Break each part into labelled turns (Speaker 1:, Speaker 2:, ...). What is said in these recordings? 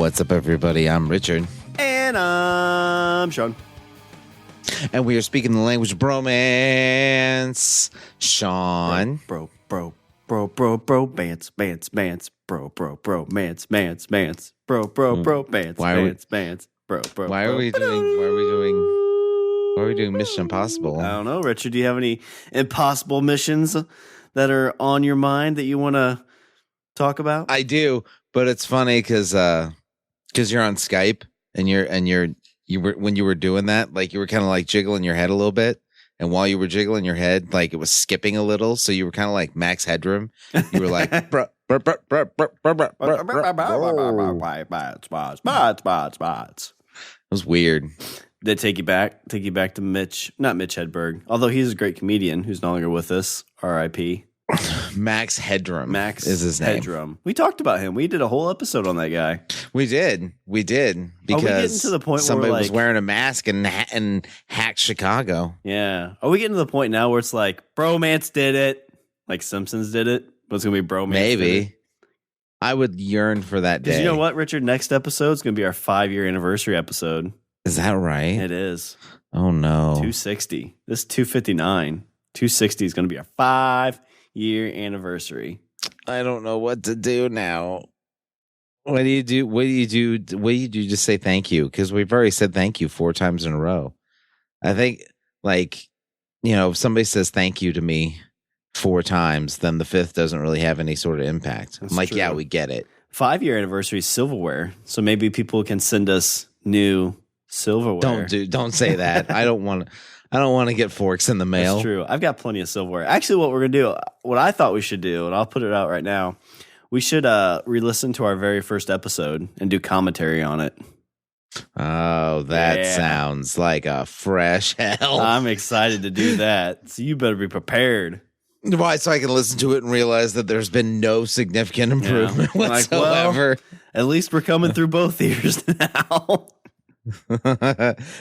Speaker 1: What's up, everybody? I'm Richard.
Speaker 2: And I'm Shawn.
Speaker 1: And we are speaking the language of bromance. Shawn.
Speaker 2: Bro, bants, bro, mance, bro, bants, bro.
Speaker 1: Why are we doing Mission Impossible?
Speaker 2: I don't know, Richard. Do you have any impossible missions that are on your mind that you want to talk about?
Speaker 1: I do, but it's funny because you're on Skype and you were when you were doing that, like you were kind of like jiggling your head a little bit, and while you were jiggling your head, like it was skipping a little, so you were kind of like Max Headroom. You were like, it was weird.
Speaker 2: They take you back to not Mitch Hedberg, although he's a great comedian who's no longer with us. R.I.P.
Speaker 1: Max Headroom.
Speaker 2: Max
Speaker 1: is his name.
Speaker 2: Headroom. We talked about him. We did a whole episode on that guy.
Speaker 1: We did because
Speaker 2: are we getting to the point
Speaker 1: somebody
Speaker 2: where
Speaker 1: was wearing a mask and hacked Chicago.
Speaker 2: Yeah. Are we getting to the point now where it's like Bromance did it, like Simpsons did it, but it's gonna be Bromance?
Speaker 1: Maybe. I would yearn for that day.
Speaker 2: Because you know what, Richard? Next episode is gonna be our 5-year anniversary episode.
Speaker 1: Is that right?
Speaker 2: It is.
Speaker 1: Oh no.
Speaker 2: 260. This is 259. 260 is gonna be our 5-year anniversary.
Speaker 1: I don't know what to do now. What do you do? What do you do? What do you do? Just say thank you, because we've already said thank you 4 times in a row. I think, like, if somebody says thank you to me 4 times, then the 5th doesn't really have any sort of impact.
Speaker 2: That's
Speaker 1: I'm like,
Speaker 2: true.
Speaker 1: yeah, we get it.
Speaker 2: 5-year anniversary is silverware, so maybe people can send us new silverware.
Speaker 1: Don't say that. I don't want to get forks in the mail.
Speaker 2: That's true. I've got plenty of silverware. Actually, what we're gonna do, what I thought we should do, and I'll put it out right now, we should re-listen to our very first episode and do commentary on it.
Speaker 1: Oh, that sounds like a fresh hell.
Speaker 2: I'm excited to do that. So you better be prepared.
Speaker 1: Why? So I can listen to it and realize that there's been no significant improvement whatsoever.
Speaker 2: Like, well, at least we're coming through both ears now.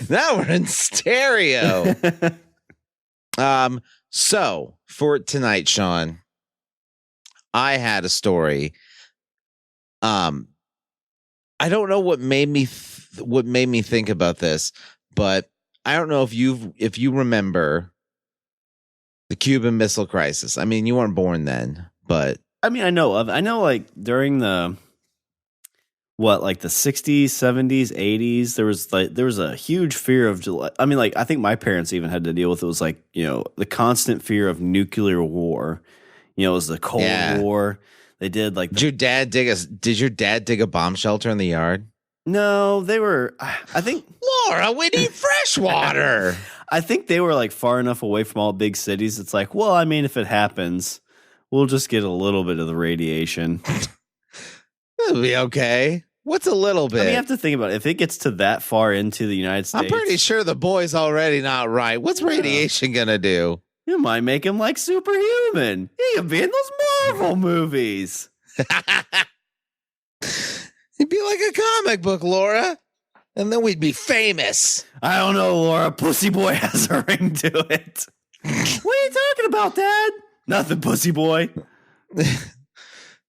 Speaker 1: Now we're in stereo. So for tonight, Shawn, I had a story. I don't know what made me think about this, but I don't know if you remember the Cuban Missile Crisis. I mean, you weren't born then, but
Speaker 2: I mean, I know like during the the 60s, 70s, 80s, there was a huge fear of, I mean, like I think my parents even had to deal with it. It was like, the constant fear of nuclear war. It was the Cold War. They did like
Speaker 1: did your dad dig a bomb shelter in the yard?
Speaker 2: No, they were, I think
Speaker 1: Laura, we need fresh water.
Speaker 2: I think they were like far enough away from all big cities. It's like, well, I mean, if it happens, we'll just get a little bit of the radiation.
Speaker 1: It'll be okay. What's a little bit?
Speaker 2: I mean, you have to think about it. If it gets to that far into the United States,
Speaker 1: I'm pretty sure the boy's already not right. What's radiation gonna do?
Speaker 2: You might make him like superhuman. He could be in those Marvel movies.
Speaker 1: He'd be like a comic book, Laura. And then we'd be famous.
Speaker 2: I don't know, Laura. Pussy Boy has a ring to it. What are you talking about, Dad? Nothing, Pussy Boy.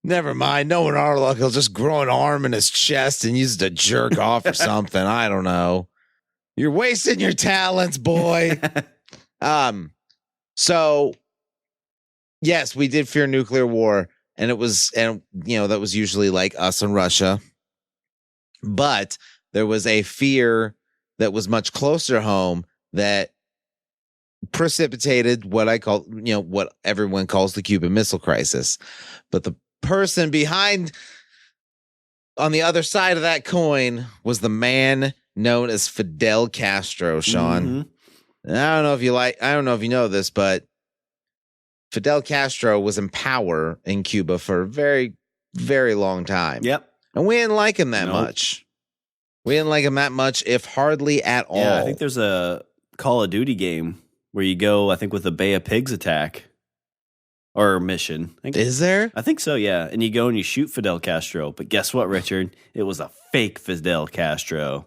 Speaker 1: Never mind. No one our luck. He'll just grow an arm in his chest and use it to jerk off or something. I don't know. You're wasting your talents, boy. So yes, we did fear nuclear war, and that was usually like us and Russia. But there was a fear that was much closer home that precipitated what I call, what everyone calls the Cuban Missile Crisis. But the person behind, on the other side of that coin, was the man known as Fidel Castro, Shawn.
Speaker 2: Mm-hmm.
Speaker 1: I don't know if you know this, but Fidel Castro was in power in Cuba for a very, very long time.
Speaker 2: Yep.
Speaker 1: And we didn't like him that much. We didn't like him that much, if hardly at all.
Speaker 2: Yeah, I think there's a Call of Duty game where you go, I think, with the Bay of Pigs attack or mission.
Speaker 1: Is there?
Speaker 2: I think so, yeah. And you go and you shoot Fidel Castro. But guess what, Richard? It was a fake Fidel Castro.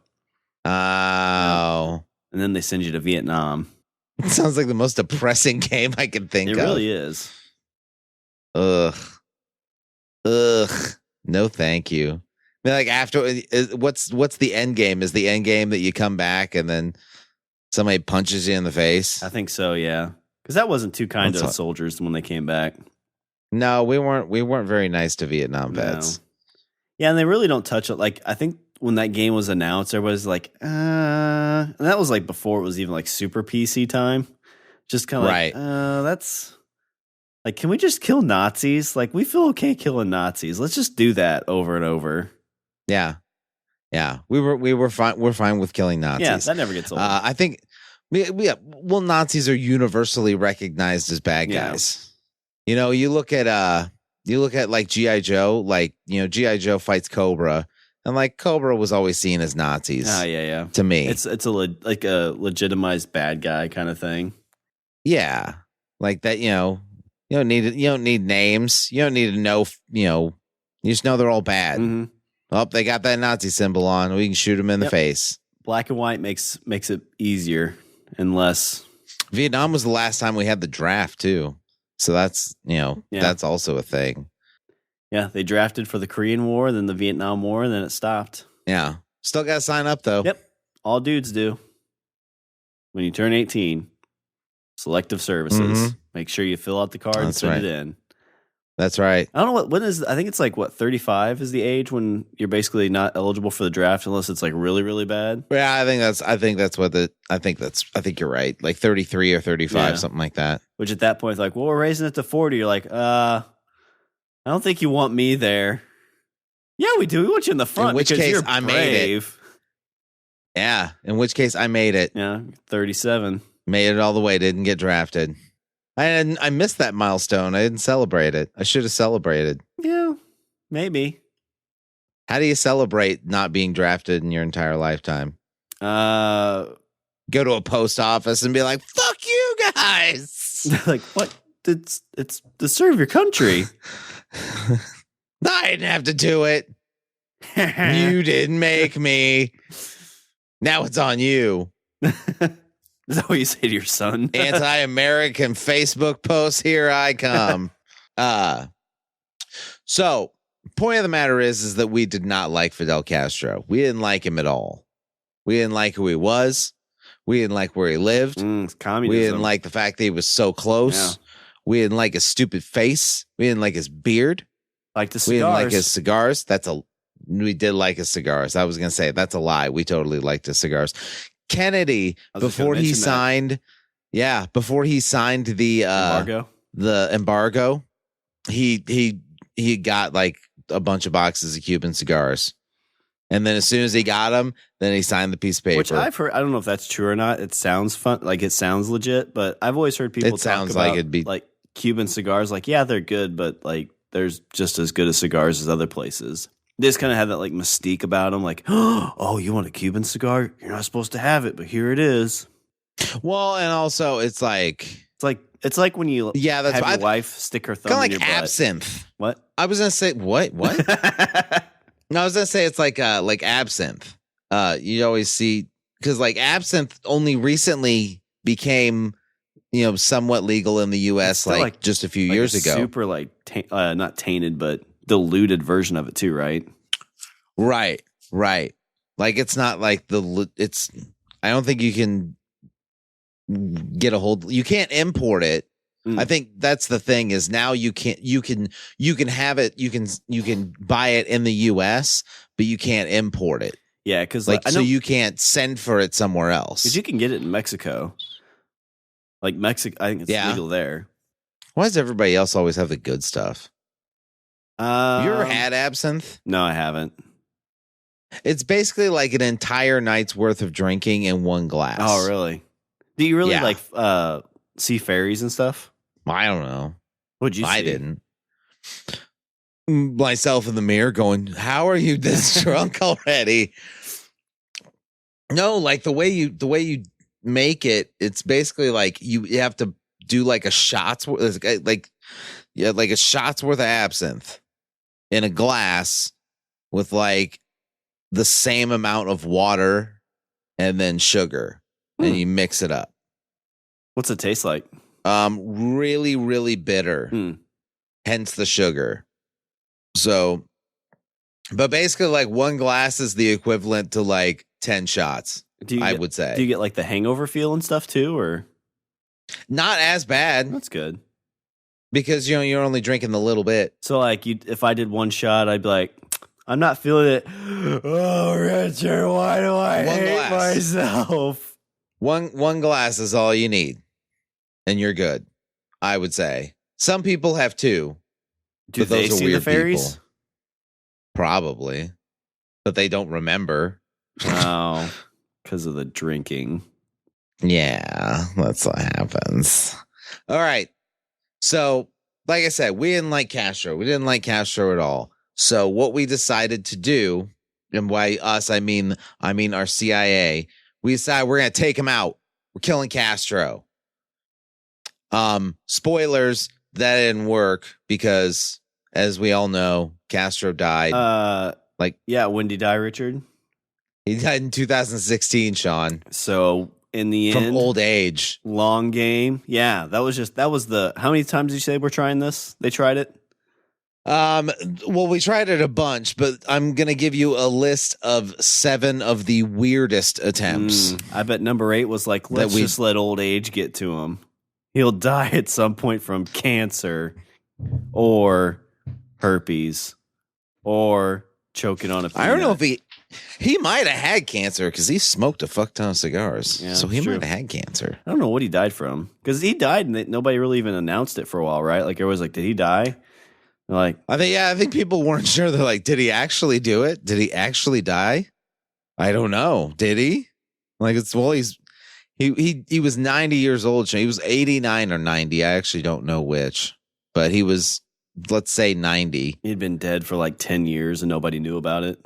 Speaker 1: Oh.
Speaker 2: And then they send you to Vietnam.
Speaker 1: It sounds like the most depressing game I can think of.
Speaker 2: It really is.
Speaker 1: Ugh. No, thank you. mean, like after what's the end game? Is the end game that you come back and then somebody punches you in the face?
Speaker 2: I think so, yeah. Because that wasn't too kind to
Speaker 1: That's
Speaker 2: soldiers when they came back.
Speaker 1: No, we weren't. We weren't very nice to Vietnam vets.
Speaker 2: No. Yeah, and they really don't touch it. Like, I think when that game was announced, everybody's like, and that was like before it was even like super PC time. Just kind of
Speaker 1: Right.
Speaker 2: like, that's like, can we just kill Nazis? Like, we feel okay killing Nazis. Let's just do that over and over.
Speaker 1: Yeah, yeah. We were fine. We're fine with killing Nazis.
Speaker 2: Yeah, that never gets old.
Speaker 1: I think. Well, Nazis are universally recognized as bad guys. You know, you look at like G.I. Joe, like, you know, G.I. Joe fights Cobra, and like Cobra was always seen as Nazis.
Speaker 2: Oh, yeah.
Speaker 1: To me,
Speaker 2: it's like a legitimized bad guy kind of thing.
Speaker 1: Yeah, like that. You know, you don't need names. You don't need to know. You know, you just know they're all bad.
Speaker 2: Mm-hmm.
Speaker 1: Oh, they got that Nazi symbol on. We can shoot them in the face.
Speaker 2: Black and white makes it easier and less.
Speaker 1: Vietnam was the last time we had the draft too. So that's, you know, that's also a thing.
Speaker 2: Yeah, they drafted for the Korean War, then the Vietnam War, and then it stopped.
Speaker 1: Yeah. Still got to sign up, though.
Speaker 2: Yep. All dudes do. When you turn 18, selective services.
Speaker 1: Mm-hmm.
Speaker 2: Make sure you fill out the card and send it in.
Speaker 1: That's right.
Speaker 2: I don't know when is, I think it's like 35 is the age when you're basically not eligible for the draft unless it's like really, really bad.
Speaker 1: Yeah, I think you're right. Like 33 or 35, something like that.
Speaker 2: Which at that point, like, well, we're raising it to 40. You're like, I don't think you want me there. Yeah, we do. We want you in the front.
Speaker 1: In which
Speaker 2: because
Speaker 1: case,
Speaker 2: you're
Speaker 1: I made it. Yeah. In which case, I made it.
Speaker 2: Yeah, 37.
Speaker 1: Made it all the way. Didn't get drafted. I missed that milestone. I didn't celebrate it. I should have celebrated.
Speaker 2: Yeah, maybe.
Speaker 1: How do you celebrate not being drafted in your entire lifetime? Go to a post office and be like, "Fuck you guys!"
Speaker 2: Like, what? It's to serve your country.
Speaker 1: I didn't have to do it. You didn't make me. Now it's on you.
Speaker 2: Is that what you say to your son?
Speaker 1: Anti-American Facebook posts. Here I come. So point of the matter is that we did not like Fidel Castro. We didn't like him at all. We didn't like who he was. We didn't like where he lived.
Speaker 2: Communism.
Speaker 1: We didn't like the fact that he was so close. Yeah. We didn't like his stupid face. We didn't like his beard.
Speaker 2: Like the cigars.
Speaker 1: We didn't like his cigars. We did like his cigars. I was going to say that's a lie. We totally liked his cigars. Kennedy, before he signed the embargo, he got like a bunch of boxes of Cuban cigars. And then as soon as he got them, then he signed the piece of paper.
Speaker 2: Which I've heard, I don't know if that's true or not. It sounds fun. Like it sounds legit, but I've always heard people talk about like it'd be like Cuban cigars. Like, yeah, they're good, but like there's just as good as cigars as other places. They just kind of have that like mystique about them. Like, oh, you want a Cuban cigar? You're not supposed to have it, but here it is.
Speaker 1: Well, and also it's like
Speaker 2: when you have your wife stick her thumb in your butt. Kind of like
Speaker 1: absinthe.
Speaker 2: What?
Speaker 1: I was gonna say what? No, I was gonna say it's like absinthe. You always see because like absinthe only recently became, you know, somewhat legal in the U.S. like just a few years ago.
Speaker 2: Super like not tainted, but diluted version of it too, right?
Speaker 1: Right. Like it's not like I don't think you can get a hold. You can't import it. I think that's the thing is now you can have it. You can buy it in the U.S., but you can't import it.
Speaker 2: Yeah, because
Speaker 1: so you can't send for it somewhere else.
Speaker 2: Because you can get it in Mexico. Like Mexico, I think it's legal there.
Speaker 1: Why does everybody else always have the good stuff? Have you ever had absinthe?
Speaker 2: No, I haven't.
Speaker 1: It's basically like an entire night's worth of drinking in one glass.
Speaker 2: Oh, really? Do you really like see fairies and stuff?
Speaker 1: I don't know.
Speaker 2: What'd you see?
Speaker 1: I didn't. Myself in the mirror going, how are you this drunk already? No, like the way you make it's basically like you have to do like a shot's worth, like a shot's worth of absinthe in a glass with like the same amount of water and then sugar, and you mix it up.
Speaker 2: What's it taste like?
Speaker 1: Really, really bitter. Hence the sugar. So But basically, like, one glass is the equivalent to like 10 shots. I would say.
Speaker 2: Do you get like the hangover feel and stuff too, or
Speaker 1: not as bad?
Speaker 2: That's good.
Speaker 1: Because you're only drinking a little bit.
Speaker 2: So like if I did one shot, I'd be like, I'm not feeling it. Oh, Richard, why do I hate myself?
Speaker 1: One glass is all you need, and you're good. I would say. Some people have two.
Speaker 2: Do they see the fairies?
Speaker 1: People. Probably, but they don't remember.
Speaker 2: Oh, because of the drinking.
Speaker 1: Yeah, that's what happens. All right. So, like I said, we didn't like Castro. We didn't like Castro at all. So what we decided to do, and by us, I mean our CIA, we decided we're going to take him out. We're killing Castro. Spoilers, that didn't work because, as we all know, Castro died.
Speaker 2: When did he die, Richard?
Speaker 1: He died in 2016, Shawn.
Speaker 2: So in the end,
Speaker 1: from old age.
Speaker 2: Long game. Yeah, that was how many times did you say we're trying this? They tried it?
Speaker 1: Well, we tried it a bunch, but I'm going to give you a list of 7 of the weirdest attempts.
Speaker 2: I bet number 8 was like, let's just let old age get to him. He'll die at some point from cancer or herpes or choking on a peanut.
Speaker 1: I don't know if he might have had cancer because he smoked a fuck ton of cigars. Yeah, so he might have had cancer.
Speaker 2: I don't know what he died from because he died and nobody really even announced it for a while, right? Like everyone's like, did he die? They're like,
Speaker 1: I think people weren't sure. They're like, did he actually do it? Did he actually die? I don't know. Did he? Like he was 90 years old. He was 89 or 90. I actually don't know which, but he was, let's say 90.
Speaker 2: He'd been dead for like 10 years and nobody knew about it.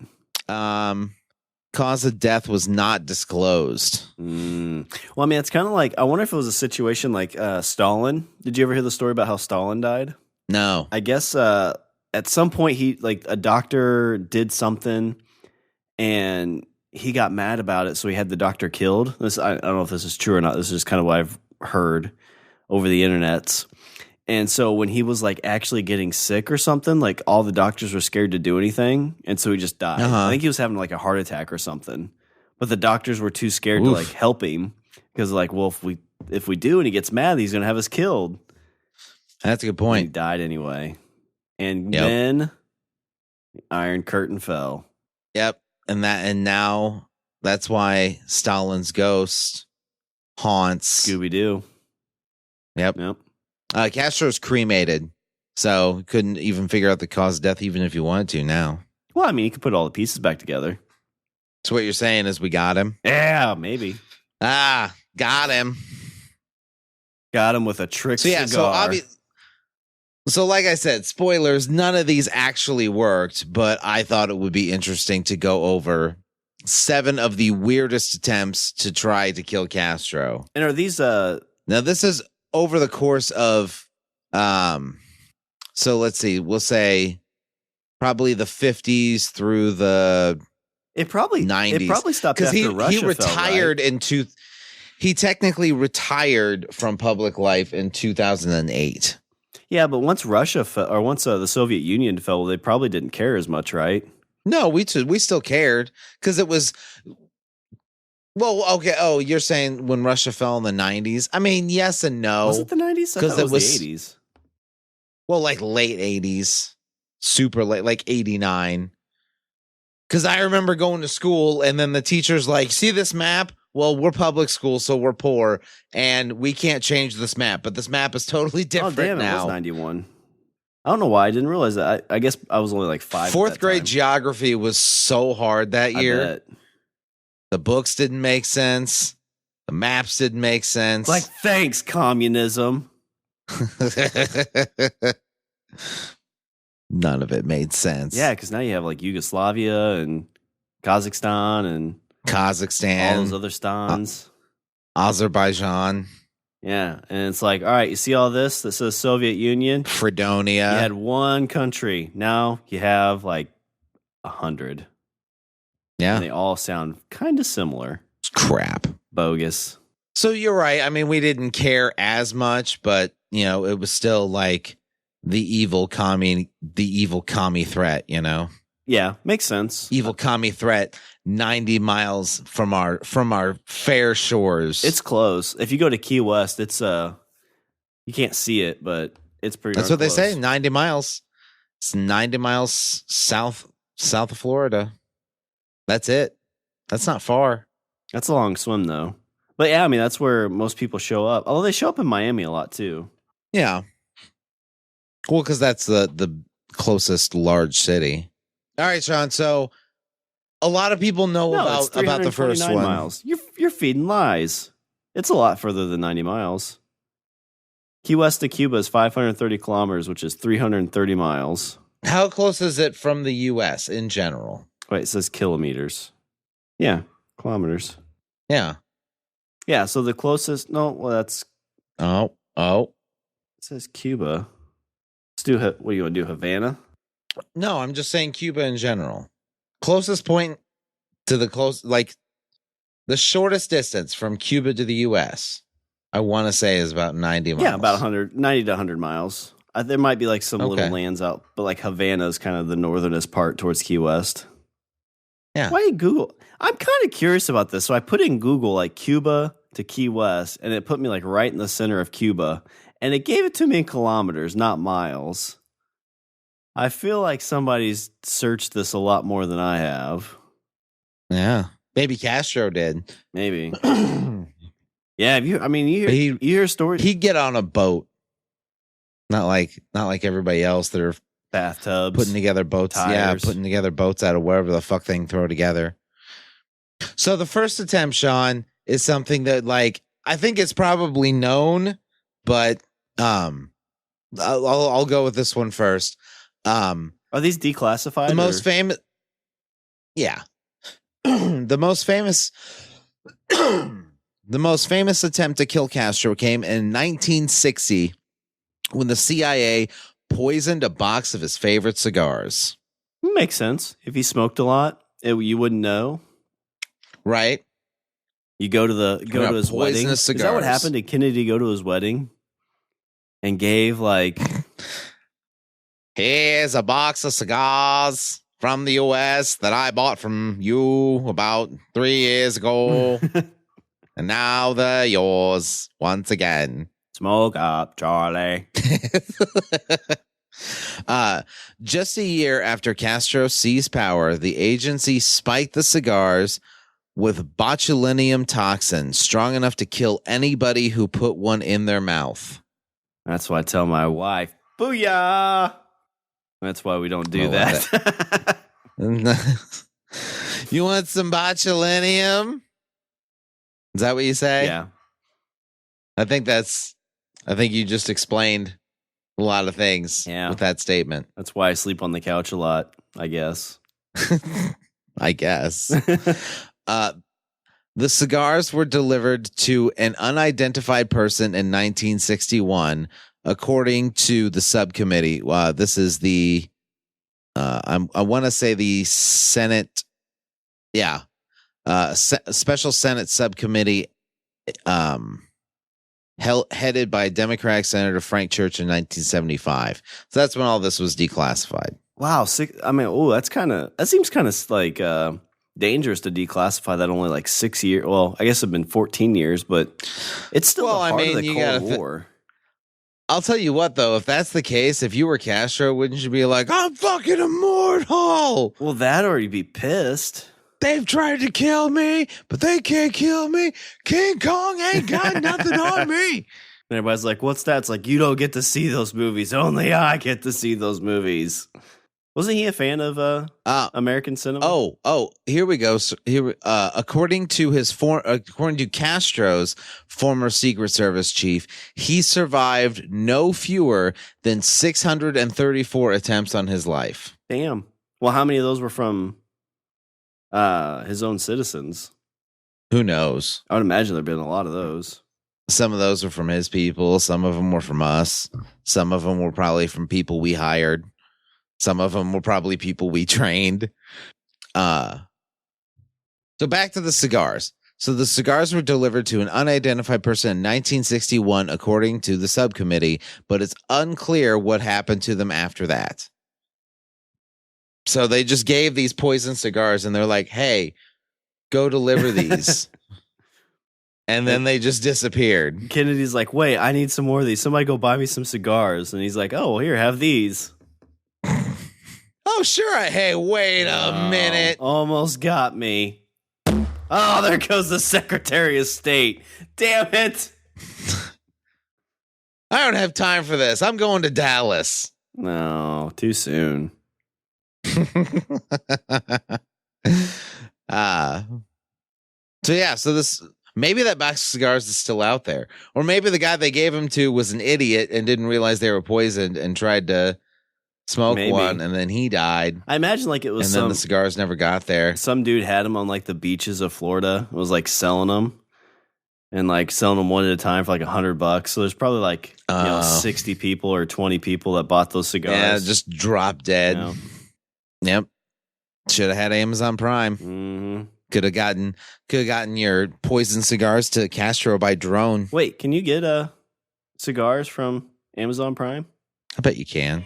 Speaker 1: Cause of death was not disclosed.
Speaker 2: Well, I mean, it's kind of like, I wonder if it was a situation like Stalin. Did you ever hear the story about how Stalin died?
Speaker 1: No.
Speaker 2: I guess at some point a doctor did something and he got mad about it, so he had the doctor killed. I don't know if this is true or not. This is just kind of what I've heard over the internets. And so when he was like actually getting sick or something, like all the doctors were scared to do anything, and so he just died. I think he was having like a heart attack or something, but the doctors were too scared to like help him because like, well, if we do and he gets mad, he's gonna have us killed.
Speaker 1: That's a good point.
Speaker 2: And he died anyway, and then the Iron Curtain fell.
Speaker 1: Yep, and now that's why Stalin's ghost haunts
Speaker 2: Scooby Doo.
Speaker 1: Yep. Castro's cremated, so couldn't even figure out the cause of death, even if you wanted to now.
Speaker 2: Well, I mean, you could put all the pieces back together.
Speaker 1: So what you're saying is we got him?
Speaker 2: Yeah, maybe.
Speaker 1: Got him.
Speaker 2: Got him with a trick cigar.
Speaker 1: So like I said, spoilers, none of these actually worked, but I thought it would be interesting to go over 7 of the weirdest attempts to try to kill Castro.
Speaker 2: And are these
Speaker 1: Now this is over the course of so let's see, we'll say probably the 50s through the 90s.
Speaker 2: It probably stopped after Russia
Speaker 1: he retired
Speaker 2: fell, right?
Speaker 1: He technically retired from public life in 2008.
Speaker 2: Yeah, but once Russia fell, or once the Soviet Union fell, they probably didn't care as much, right?
Speaker 1: No, we still cared because it was. Well, okay. Oh, you're saying when Russia fell in the 90s? I mean, yes and no.
Speaker 2: Was it the 90s? Because it was the 80s.
Speaker 1: Well, like late 80s, super late, like 89. Because I remember going to school and then the teacher's like, "See this map? Well, we're public school, so we're poor, and we can't change this map. But this map is totally different now."
Speaker 2: It was 91. I don't know why I didn't realize that. I guess I was only like 5.
Speaker 1: 4th grade geography was so hard that year.
Speaker 2: I bet.
Speaker 1: The books didn't make sense. The maps didn't make sense.
Speaker 2: Like, thanks, communism.
Speaker 1: None of it made sense.
Speaker 2: Yeah, because now you have like Yugoslavia and Kazakhstan and all those other stans.
Speaker 1: Azerbaijan.
Speaker 2: Yeah, and it's like, all right, you see all this? This says Soviet Union.
Speaker 1: Fredonia.
Speaker 2: You had one country. Now you have like 100.
Speaker 1: Yeah.
Speaker 2: And they all sound kind of similar.
Speaker 1: Crap.
Speaker 2: Bogus.
Speaker 1: So you're right. I mean, we didn't care as much, but, it was still like the evil commie threat,
Speaker 2: Yeah, makes sense.
Speaker 1: Evil commie threat 90 miles from our fair shores.
Speaker 2: It's close. If you go to Key West, it's you can't see it, but it's pretty.
Speaker 1: That's what
Speaker 2: close.
Speaker 1: they say. 90 miles. It's 90 miles south of Florida. That's it. That's not far.
Speaker 2: That's a long swim, though. But yeah, I mean, that's where most people show up. Although they show up in Miami a lot too.
Speaker 1: Yeah. Well, because that's the closest large city. All right, Shawn. So a lot of people know about the first one.
Speaker 2: Miles. You're feeding lies. It's a lot further than 90 miles. Key West to Cuba is 530 kilometers, which is 330 miles.
Speaker 1: How close is it from the U.S. in general?
Speaker 2: Wait, it says kilometers. Yeah, kilometers.
Speaker 1: Yeah.
Speaker 2: Yeah, so the closest... No, well, that's...
Speaker 1: Oh.
Speaker 2: It says Cuba. Let's do... What do you want to do, Havana?
Speaker 1: No, I'm just saying Cuba in general. Closest point to the shortest distance from Cuba to the U.S., I want to say is about 90 miles.
Speaker 2: Yeah, about 90 to 100 miles. There might be like some little lands out, but like Havana is kind of the northernest part towards Key West.
Speaker 1: Yeah.
Speaker 2: Why Google? I'm kind of curious about this. So I put in Google like Cuba to Key West, and it put me like right in the center of Cuba, and it gave it to me in kilometers, not miles. I feel like somebody's searched this a lot more than I have.
Speaker 1: Yeah. Maybe Castro did.
Speaker 2: Maybe. Yeah, you hear stories.
Speaker 1: He'd get on a boat. Not like everybody else that are
Speaker 2: bathtubs,
Speaker 1: putting together boats.
Speaker 2: Tires.
Speaker 1: Yeah, putting together boats out of wherever the fuck they can throw together. So the first attempt, Shawn, is something that like I think it's probably known, but I'll go with this one first.
Speaker 2: Are these declassified?
Speaker 1: The most famous, yeah, the most famous attempt to kill Castro came in 1960 when the CIA poisoned a box of his favorite cigars.
Speaker 2: Makes sense. If he smoked a lot, you wouldn't know,
Speaker 1: right?
Speaker 2: You go to his wedding.
Speaker 1: Cigars.
Speaker 2: Is that what happened? Did Kennedy go to his wedding and gave like,
Speaker 1: here's a box of cigars from the U.S. that I bought from you about 3 years ago, and now they're yours once again.
Speaker 2: Smoke up, Charlie.
Speaker 1: Just a year after Castro seized power, the agency spiked the cigars with botulinum toxin, strong enough to kill anybody who put one in their mouth.
Speaker 2: That's why I tell my wife, booyah! That's why we don't do that.
Speaker 1: You want some botulinum? Is that what you say?
Speaker 2: Yeah.
Speaker 1: I think you just explained a lot of things with that statement.
Speaker 2: That's why I sleep on the couch a lot, I guess.
Speaker 1: I guess. The cigars were delivered to an unidentified person in 1961, according to the subcommittee. This is the, I want to say the Senate. Yeah. Special Senate subcommittee, headed by Democratic Senator Frank Church in 1975. So that's when all this was declassified.
Speaker 2: Wow. That seems kind of like dangerous to declassify that only like 6 years. Well, I guess it's been 14 years, but it's still the heart of the Cold War.
Speaker 1: I'll tell you what, though, if that's the case, if you were Castro, wouldn't you be like, I'm fucking immortal?
Speaker 2: Well, that or you'd be pissed.
Speaker 1: They've tried to kill me, but they can't kill me. King Kong ain't got nothing on me.
Speaker 2: And everybody's like, what's that? It's like, you don't get to see those movies. Only I get to see those movies. Wasn't he a fan of American cinema?
Speaker 1: Oh, here we go. So according to Castro's former Secret Service chief, he survived no fewer than 634 attempts on his life.
Speaker 2: Damn. Well, how many of those were from his own citizens?
Speaker 1: Who knows?
Speaker 2: I would imagine there'd been a lot of those.
Speaker 1: Some of those were from his people. Some of them were from us. Some of them were probably from people we hired. Some of them were probably people we trained. So back to the cigars. So the cigars were delivered to an unidentified person in 1961, according to the subcommittee, but it's unclear what happened to them after that. So they just gave these poison cigars, and they're like, "Hey, go deliver these." And then they just disappeared.
Speaker 2: Kennedy's like, wait, I need some more of these. Somebody go buy me some cigars. And he's like, oh, well, here, have these.
Speaker 1: Oh, sure. Hey, wait a minute.
Speaker 2: Almost got me. Oh, there goes the Secretary of State. Damn it.
Speaker 1: I don't have time for this. I'm going to Dallas.
Speaker 2: No, too soon.
Speaker 1: So this maybe that box of cigars is still out there, or maybe the guy they gave them to was an idiot and didn't realize they were poisoned and tried to smoke one, and then he died.
Speaker 2: I imagine like it was,
Speaker 1: and then the cigars never got there.
Speaker 2: Some dude had them on like the beaches of Florida. It was like selling them. And like selling them one at a time for like $100. So there's probably like 60 people or 20 people that bought those cigars.
Speaker 1: Yeah, just drop dead. Yep. Should have had Amazon Prime.
Speaker 2: Mm-hmm.
Speaker 1: Could have gotten your poison cigars to Castro by drone.
Speaker 2: Wait, can you get cigars from Amazon Prime?
Speaker 1: I bet you can.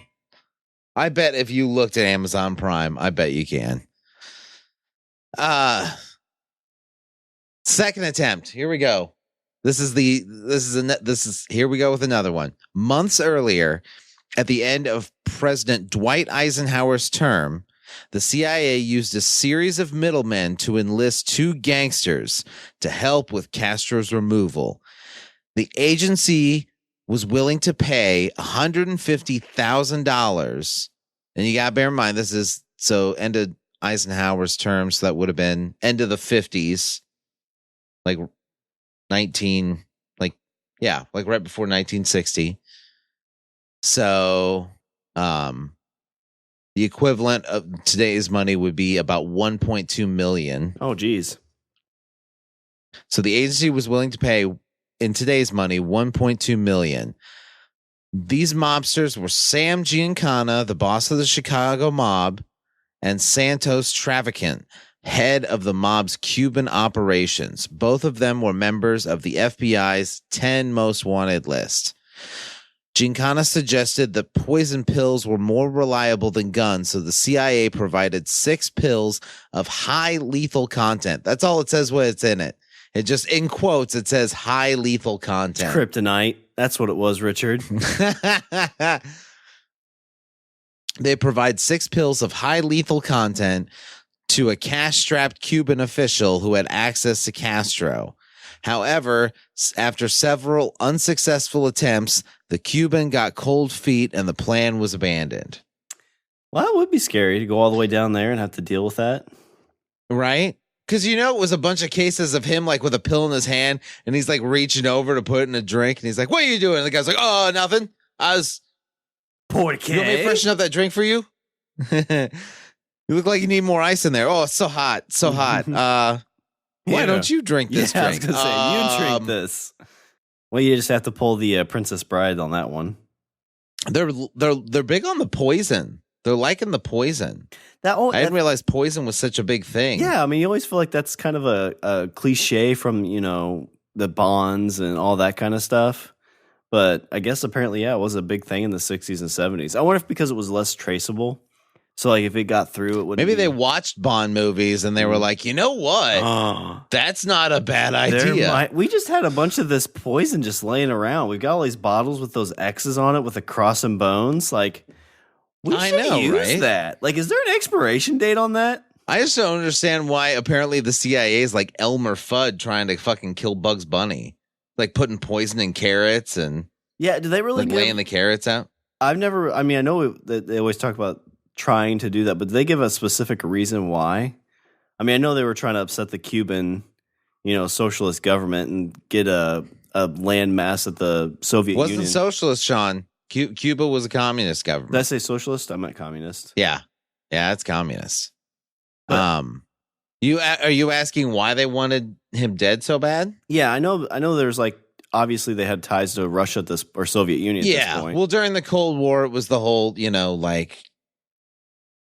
Speaker 1: I bet if you looked at Amazon Prime, I bet you can. Second attempt. Here we go. Here we go with another one. Months earlier, at the end of President Dwight Eisenhower's term, the CIA used a series of middlemen to enlist two gangsters to help with Castro's removal. The agency was willing to pay $150,000. And you got to bear in mind, this is end of Eisenhower's term, so that would have been end of the 50s. Like right before 1960. So, the equivalent of today's money would be about 1.2 million.
Speaker 2: Oh, geez.
Speaker 1: So the agency was willing to pay, in today's money, 1.2 million. These mobsters were Sam Giancana, the boss of the Chicago mob, and Santos Travacant, head of the mob's Cuban operations. Both of them were members of the FBI's 10 most wanted list. Giancana suggested that poison pills were more reliable than guns, so the CIA provided 6 pills of high lethal content. That's all it says when it's in it. It just, in quotes, it says high lethal content.
Speaker 2: Kryptonite. That's what it was, Richard.
Speaker 1: They provide 6 pills of high lethal content to a cash-strapped Cuban official who had access to Castro. However, after several unsuccessful attempts, the Cuban got cold feet and the plan was abandoned.
Speaker 2: Well, it would be scary to go all the way down there and have to deal with that.
Speaker 1: Right? Because, it was a bunch of cases of him, like, with a pill in his hand, and he's, like, reaching over to put it in a drink, and he's like, what are you doing? And the guy's like, oh, nothing. I was...
Speaker 2: Porque?
Speaker 1: You want me to freshen up that drink for you? You look like you need more ice in there. Oh, it's so hot. So hot. Why don't you drink this drink?
Speaker 2: I was going to say, you drink this. Well, you just have to pull the Princess Bride on that one.
Speaker 1: They're big on the poison. They're liking the poison. I didn't realize poison was such a big thing.
Speaker 2: Yeah, I mean, you always feel like that's kind of a cliche from, the Bonds and all that kind of stuff. But I guess apparently, it was a big thing in the 60s and 70s. I wonder if because it was less traceable. So, like, if it got through, it would
Speaker 1: maybe they watched Bond movies and they were like, you know what? That's not a bad idea.
Speaker 2: We just had a bunch of this poison just laying around. We've got all these bottles with those X's on it with the cross and bones. Like, we should use that. Like, is there an expiration date on that?
Speaker 1: I just don't understand why apparently the CIA is like Elmer Fudd trying to fucking kill Bugs Bunny. Like, putting poison in carrots and...
Speaker 2: Yeah, do they really
Speaker 1: laying the carrots out?
Speaker 2: I know that they always talk about trying to do that, but did they give a specific reason why? I mean, I know they were trying to upset the Cuban, socialist government and get a landmass at the Soviet Union.
Speaker 1: Wasn't socialist, Shawn. Cuba was a communist government.
Speaker 2: Did I say socialist? I meant communist.
Speaker 1: Yeah, it's communist. But, are you asking why they wanted him dead so bad?
Speaker 2: Yeah, I know. There's like obviously they had ties to Russia or Soviet Union. At this point.
Speaker 1: Well, during the Cold War, it was the whole like.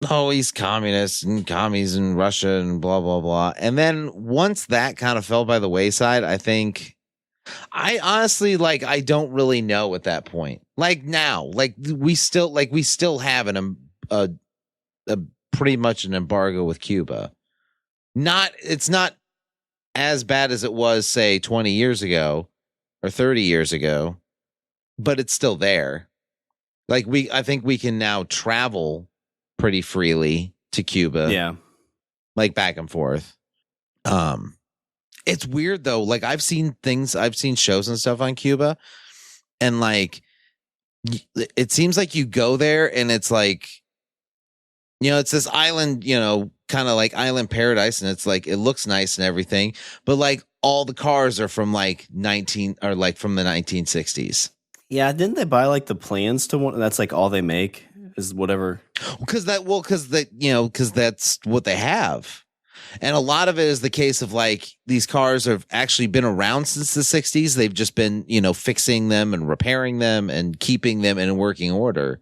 Speaker 1: Oh, he's communist and commies in Russia and blah, blah, blah. And then once that kind of fell by the wayside, I think I honestly I don't really know at that point. Like now, we still have a pretty much an embargo with Cuba. It's not as bad as it was, say, 20 years ago or 30 years ago, but it's still there. Like I think we can now travel pretty freely to Cuba.
Speaker 2: Yeah.
Speaker 1: Like back and forth. It's weird though. Like I've seen shows and stuff on Cuba, and like it seems like you go there and it's like, it's this island, kind of like island paradise, and it's like it looks nice and everything, but like all the cars are from like from the 1960s.
Speaker 2: Yeah, didn't they buy like the plans to one? That's like all they make is whatever.
Speaker 1: Because that's what they have. And a lot of it is the case of like these cars have actually been around since the 60s. They've just been, fixing them and repairing them and keeping them in working order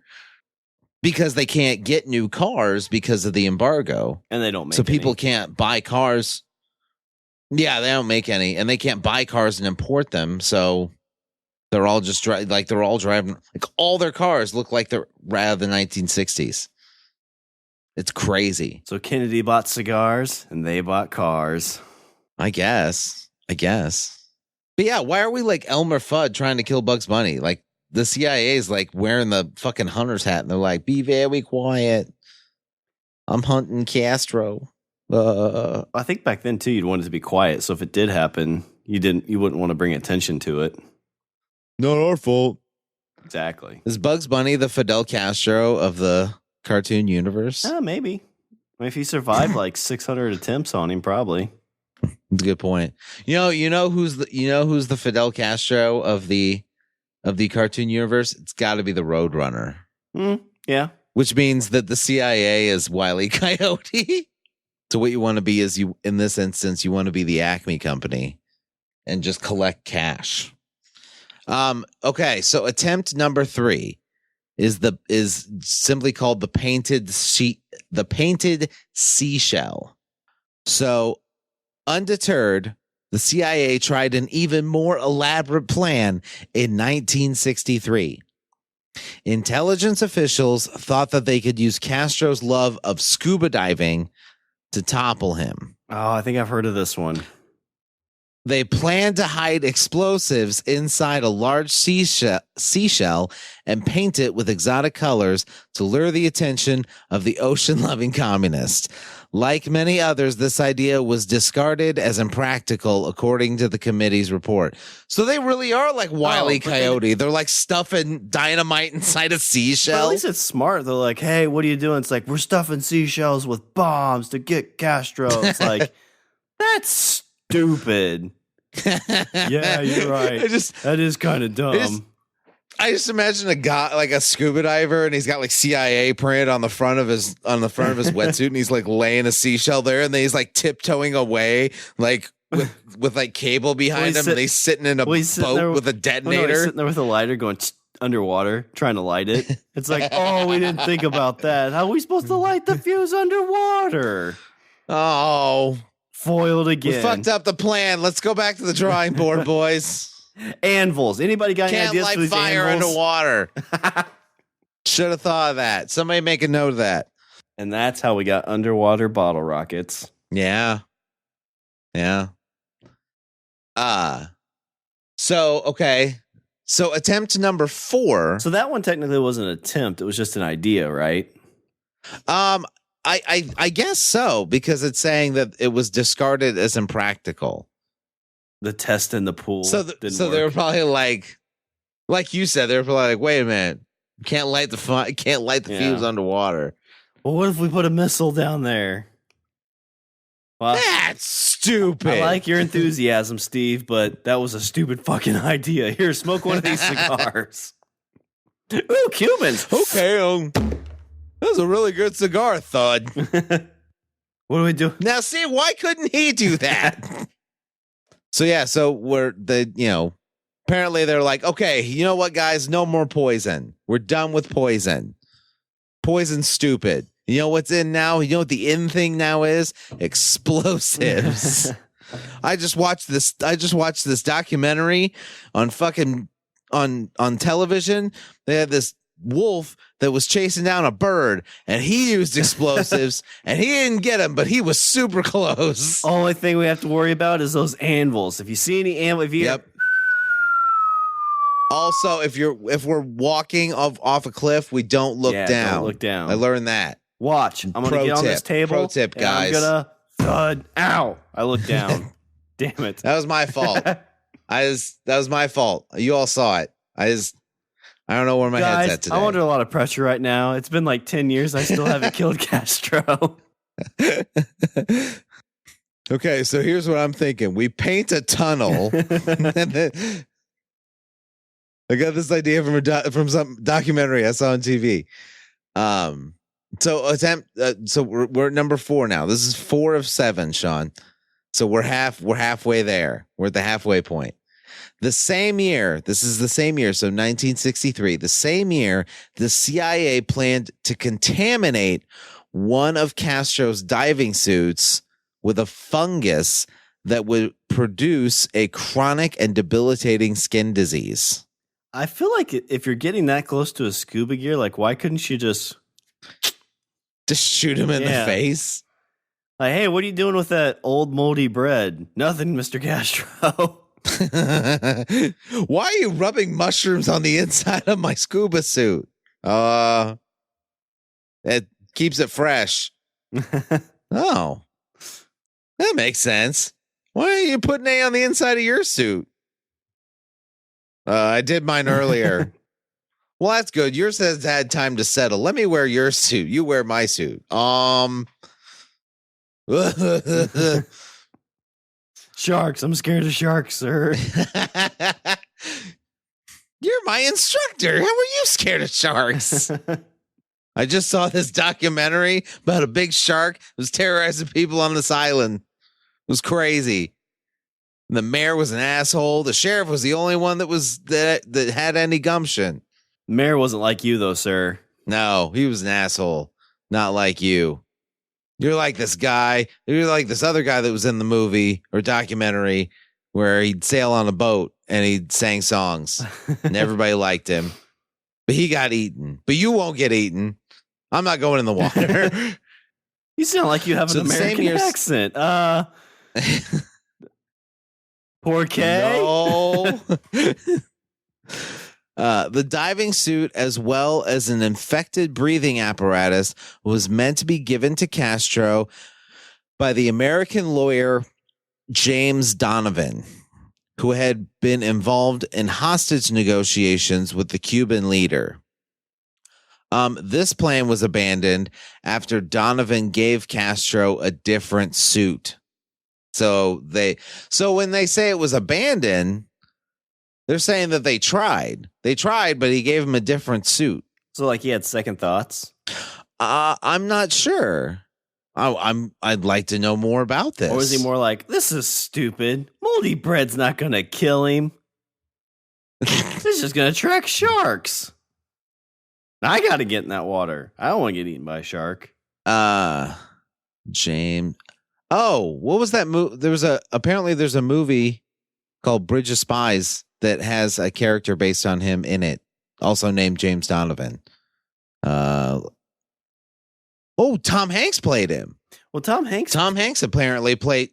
Speaker 1: because they can't get new cars because of the embargo.
Speaker 2: And they don't make
Speaker 1: so people can't buy cars. Yeah, they don't make any, and they can't buy cars and import them. So they're all just they're all driving, like all their cars look like they're out of the 1960s. It's crazy.
Speaker 2: So Kennedy bought cigars and they bought cars.
Speaker 1: I guess. But yeah, why are we like Elmer Fudd trying to kill Bugs Bunny? Like the CIA is like wearing the fucking hunter's hat and they're like, be very quiet. I'm hunting Castro.
Speaker 2: I think back then too, you'd want it to be quiet. So if it did happen, you wouldn't want to bring attention to it.
Speaker 1: Not our fault.
Speaker 2: Exactly.
Speaker 1: Is Bugs Bunny the Fidel Castro of the cartoon universe?
Speaker 2: Maybe. I mean, if he survived like 600 attempts on him, probably.
Speaker 1: That's a good point. You know who's the Fidel Castro of the cartoon universe? It's got to be the Roadrunner.
Speaker 2: Yeah.
Speaker 1: Which means that the CIA is Wile E. Coyote. So what you want to be is in this instance, you want to be the Acme Company and just collect cash. Okay, so attempt number 3 is simply called the painted seashell. So undeterred, the CIA tried an even more elaborate plan in 1963. Intelligence officials thought that they could use Castro's love of scuba diving to topple him.
Speaker 2: Oh, I think I've heard of this one.
Speaker 1: They planned to hide explosives inside a large seashell and paint it with exotic colors to lure the attention of the ocean-loving communists. Like many others, this idea was discarded as impractical, according to the committee's report. So they really are like Wile E. Coyote. They're like stuffing dynamite inside a seashell.
Speaker 2: But at least it's smart. They're like, hey, what are you doing? It's like, we're stuffing seashells with bombs to get Castro. It's like, that's stupid. Yeah, you're right. That is kind of dumb.
Speaker 1: I just imagine a guy like a scuba diver, and he's got like CIA print on the front of his wetsuit, and he's like laying a seashell there, and then he's like tiptoeing away, like with like cable behind him, and he's sitting in a boat with a detonator.
Speaker 2: He's sitting there with a lighter, going underwater, trying to light it. It's like, oh, we didn't think about that. How are we supposed to light the fuse underwater?
Speaker 1: Oh,
Speaker 2: foiled again.
Speaker 1: We fucked up the plan. Let's go back to the drawing board, boys.
Speaker 2: Anvils. Anybody got any ideas for these
Speaker 1: fire
Speaker 2: anvils?
Speaker 1: Underwater. Should have thought of that. Somebody make a note of that.
Speaker 2: And that's how we got underwater bottle rockets.
Speaker 1: Yeah. So okay. So attempt number 4.
Speaker 2: So that one technically wasn't an attempt. It was just an idea, right?
Speaker 1: I guess so, because it's saying that it was discarded as impractical.
Speaker 2: The test in the pool.
Speaker 1: So they were probably like you said, they were probably like, wait a minute, can't light the fuse underwater.
Speaker 2: Well, what if we put a missile down there? Well,
Speaker 1: that's stupid.
Speaker 2: I like your enthusiasm, Steve, but that was a stupid fucking idea. Here, smoke one of these cigars. Ooh, Cubans.
Speaker 1: Okay, that was a really good cigar, Thud.
Speaker 2: What do we do?
Speaker 1: Now, see, why couldn't he do that? So apparently they're like, okay, you know what, guys? No more poison. We're done with poison. Poison's stupid. You know what's in now? You know what the in thing now is? Explosives. I just watched this documentary on fucking on television. They had this wolf that was chasing down a bird, and he used explosives, and he didn't get him, but he was super close.
Speaker 2: Only thing we have to worry about is those anvils. If you see any anvil,
Speaker 1: Yep. Also, if we're walking off a cliff, we don't look down.
Speaker 2: Don't look down.
Speaker 1: I learned that.
Speaker 2: Watch. I'm gonna get on this table.
Speaker 1: Pro tip, guys.
Speaker 2: I'm gonna thud. Ow! I look down. Damn it.
Speaker 1: That was my fault. That was my fault. You all saw it. I don't know where my head's at today.
Speaker 2: I'm under a lot of pressure right now. It's been like 10 years. I still haven't killed Castro.
Speaker 1: Okay, so here's what I'm thinking. We paint a tunnel. And then, I got this idea from some documentary I saw on TV. So we're at number 4 now. This is 4 of 7, Shawn. So we're halfway there. We're at the halfway point. The same year, so 1963, the same year, the CIA planned to contaminate one of Castro's diving suits with a fungus that would produce a chronic and debilitating skin disease.
Speaker 2: I feel like if you're getting that close to a scuba gear, like, why couldn't you just
Speaker 1: shoot him in the face?
Speaker 2: Like, hey, what are you doing with that old moldy bread? Nothing, Mr. Castro.
Speaker 1: Why are you rubbing mushrooms on the inside of my scuba suit? It keeps it fresh. Oh, that makes sense. Why are you putting A on the inside of your suit? I did mine earlier. Well, that's good. Yours has had time to settle. Let me wear your suit. You wear my suit.
Speaker 2: Sharks. I'm scared of sharks, sir.
Speaker 1: You're my instructor. How are you scared of sharks? I just saw this documentary about a big shark that was terrorizing people on this island. It was crazy. The mayor was an asshole. The sheriff was the only one that had any gumption.
Speaker 2: Mayor wasn't like you, though, sir.
Speaker 1: No, he was an asshole. Not like you. You're like this guy. You're like this other guy that was in the movie or documentary where he'd sail on a boat and he sang songs and everybody liked him. But he got eaten. But you won't get eaten. I'm not going in the water.
Speaker 2: You sound like you have an American accent. Poor K.
Speaker 1: No. The diving suit, as well as an infected breathing apparatus, was meant to be given to Castro by the American lawyer James Donovan, who had been involved in hostage negotiations with the Cuban leader. This plan was abandoned after Donovan gave Castro a different suit. So when they say it was abandoned, they're saying that they tried. They tried, but he gave him a different suit.
Speaker 2: So, like, he had second thoughts?
Speaker 1: I'm not sure. I'd like to know more about this.
Speaker 2: Or was he more like, this is stupid. Moldy bread's not going to kill him. This is going to attract sharks. I got to get in that water. I don't want to get eaten by a shark.
Speaker 1: James. Oh, what was that movie? Apparently there's a movie called Bridge of Spies that has a character based on him in it, also named James Donovan. Tom Hanks played him.
Speaker 2: Well, Tom Hanks
Speaker 1: apparently played.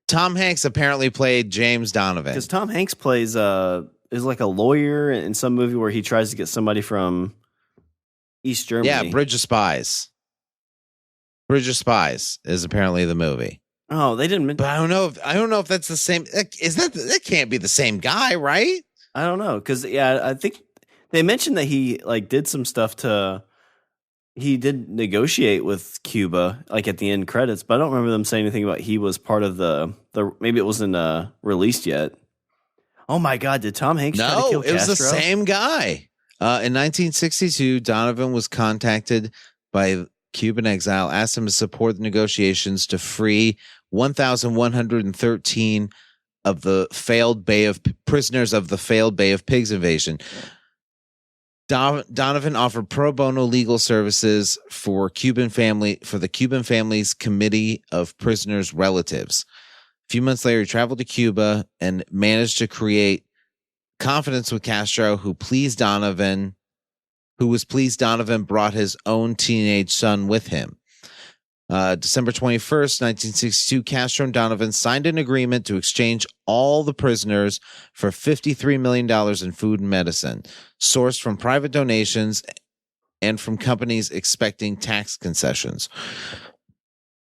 Speaker 1: Tom Hanks apparently played James Donovan.
Speaker 2: Because Tom Hanks plays is like a lawyer in some movie where he tries to get somebody from East Germany.
Speaker 1: Yeah, Bridge of Spies. Bridge of Spies is apparently the movie.
Speaker 2: Oh, they didn't.
Speaker 1: But I don't know if that's the same. That can't be the same guy, right?
Speaker 2: I don't know, because I think they mentioned that he did some stuff he did negotiate with Cuba, like at the end credits, but I don't remember them saying anything about he was part of the maybe it wasn't released yet. Oh my God, did Tom Hanks try to kill Castro?
Speaker 1: It was the same guy. In 1962, Donovan was contacted by Cuban exile, asked him to support the negotiations to free 1,113 of the failed prisoners of the failed Bay of Pigs invasion. Donovan offered pro bono legal services for the Cuban Family's Committee of Prisoners' Relatives. A few months later, he traveled to Cuba and managed to create confidence with Castro, who pleased Donovan who was pleased Donovan brought his own teenage son with him. December 21st, 1962, Castro and Donovan signed an agreement to exchange all the prisoners for $53 million in food and medicine, sourced from private donations and from companies expecting tax concessions.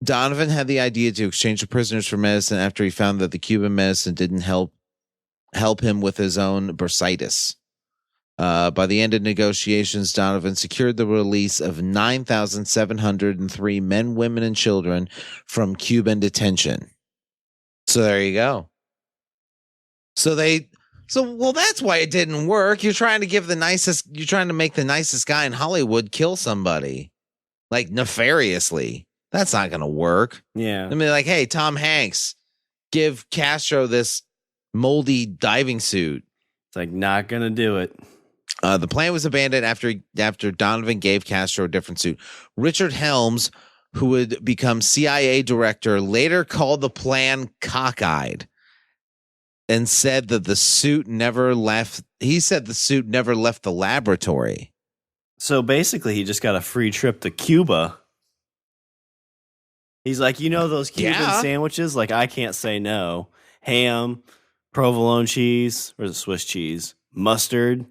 Speaker 1: Donovan had the idea to exchange the prisoners for medicine after he found that the Cuban medicine didn't help him with his own bursitis. By the end of negotiations, Donovan secured the release of 9,703 men, women, and children from Cuban detention. So there you go. So that's why it didn't work. You're trying to make the nicest guy in Hollywood kill somebody, like nefariously. That's not going to work.
Speaker 2: Yeah.
Speaker 1: I mean, like, hey, Tom Hanks, give Castro this moldy diving suit.
Speaker 2: It's like, not going to do it.
Speaker 1: The plan was abandoned after Donovan gave Castro a different suit. Richard Helms, who would become CIA director, later called the plan cockeyed and said that the suit never left. He said the suit never left the laboratory.
Speaker 2: So basically, he just got a free trip to Cuba. He's like, those Cuban sandwiches? Like, I can't say no. Ham, provolone cheese, or is it Swiss cheese? Mustard.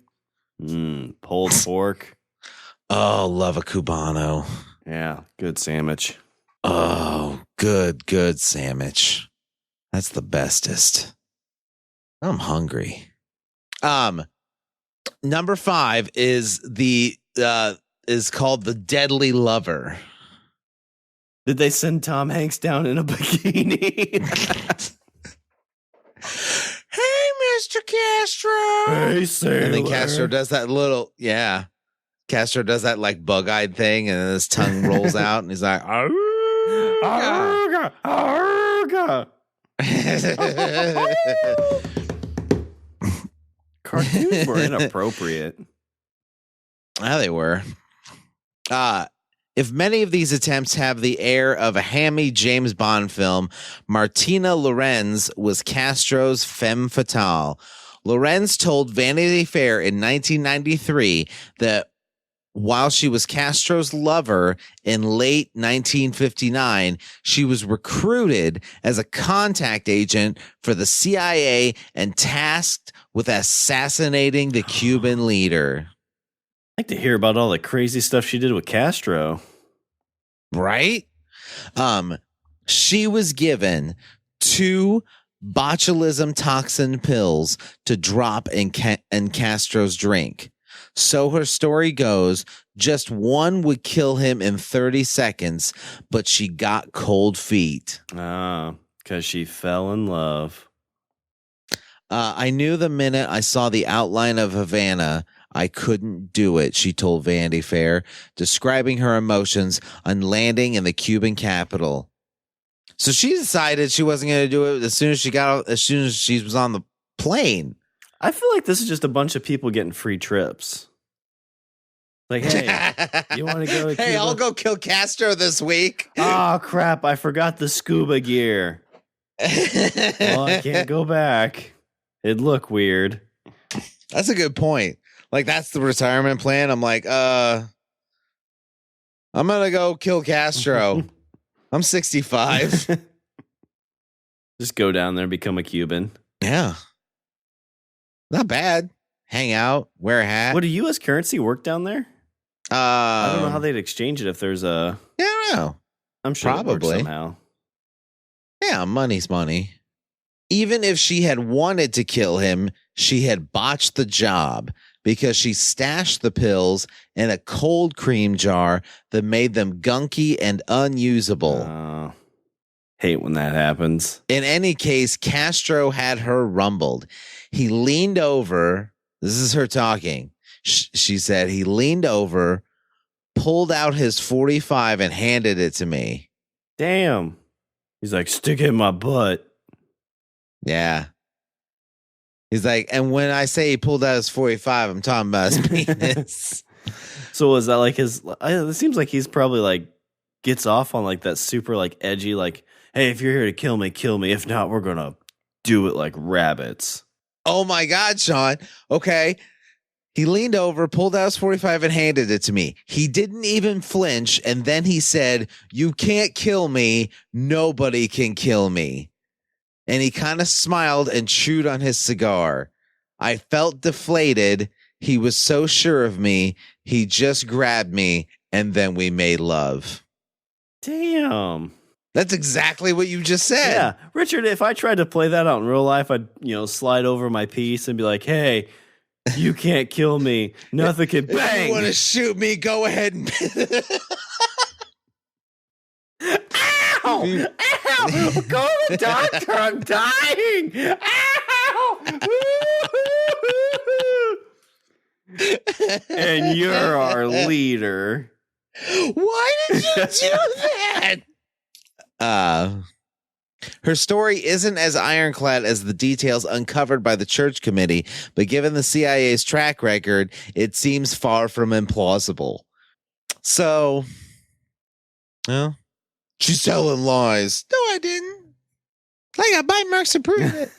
Speaker 2: Pulled pork.
Speaker 1: Oh, love a Cubano.
Speaker 2: Yeah, good sandwich.
Speaker 1: Oh, good sandwich. That's the bestest. I'm hungry. Number 5 is called The Deadly Lover.
Speaker 2: Did they send Tom Hanks down in a bikini?
Speaker 1: Hey, Mr. Castro.
Speaker 2: Hey, sailor.
Speaker 1: And then Castro does that Castro does that like bug-eyed thing, and then his tongue rolls out, and he's like, "Arrgh,
Speaker 2: arrgh." Cartoons were inappropriate.
Speaker 1: Yeah, they were. If many of these attempts have the air of a hammy James Bond film, Martina Lorenz was Castro's femme fatale. Lorenz told Vanity Fair in 1993 that while she was Castro's lover in late 1959, she was recruited as a contact agent for the CIA and tasked with assassinating the Cuban leader.
Speaker 2: I'd like to hear about all the crazy stuff she did with Castro.
Speaker 1: Right? She was given 2 botulism toxin pills to drop in Castro's drink. So her story goes, just one would kill him in 30 seconds, but she got cold feet.
Speaker 2: Because she fell in love.
Speaker 1: I knew the minute I saw the outline of Havana, I couldn't do it, she told Vanity Fair, describing her emotions on landing in the Cuban capital. So she decided she wasn't going to do it as soon as she was on the plane.
Speaker 2: I feel like this is just a bunch of people getting free trips. Like, hey, you want to go to Cuba?
Speaker 1: Hey, I'll go kill Castro this week.
Speaker 2: Oh, crap. I forgot the scuba gear. Well, I can't go back. It'd look weird.
Speaker 1: That's a good point. Like, that's the retirement plan. I'm like, I'm going to go kill Castro. I'm 65.
Speaker 2: Just go down there and become a Cuban.
Speaker 1: Yeah. Not bad. Hang out, wear a hat.
Speaker 2: Would a U.S. currency work down there? I don't know how they'd exchange it if there's a...
Speaker 1: Yeah, I don't know.
Speaker 2: I'm sure
Speaker 1: probably.
Speaker 2: It works somehow.
Speaker 1: Yeah, money's money. Even if she had wanted to kill him, she had botched the job because she stashed the pills in a cold cream jar that made them gunky and unusable.
Speaker 2: Hate when that happens.
Speaker 1: In any case, Castro had her rumbled. He leaned over. This is her talking. She said he leaned over, pulled out his .45 and handed it to me.
Speaker 2: Damn. He's like, stick it in my butt.
Speaker 1: Yeah. He's like, and when I say he pulled out his .45, I'm talking about his penis.
Speaker 2: So was that like his... It seems like he's probably like gets off on like that super like edgy like, hey, if you're here to kill me, kill me. If not, we're going to do it like rabbits.
Speaker 1: Oh my God, Shawn. Okay. He leaned over, pulled out his 45 and handed it to me. He didn't even flinch. And then he said, "You can't kill me. Nobody can kill me." And he kind of smiled and chewed on his cigar. I felt deflated. He was so sure of me. He just grabbed me and then we made love.
Speaker 2: Damn.
Speaker 1: That's exactly what you just said.
Speaker 2: Yeah. Richard, if I tried to play that out in real life, I'd, slide over my piece and be like, "Hey, you can't kill me. Nothing can bang.
Speaker 1: If you want to shoot me, go ahead and
Speaker 2: Ow! Ow! Go to the doctor. I'm dying. Ow! And you're our leader.
Speaker 1: Why did you do that? Her story isn't as ironclad as the details uncovered by the church committee, but given the CIA's track record, it seems far from implausible. So, well, she's telling lies. No, I didn't. I got bite marks to prove it.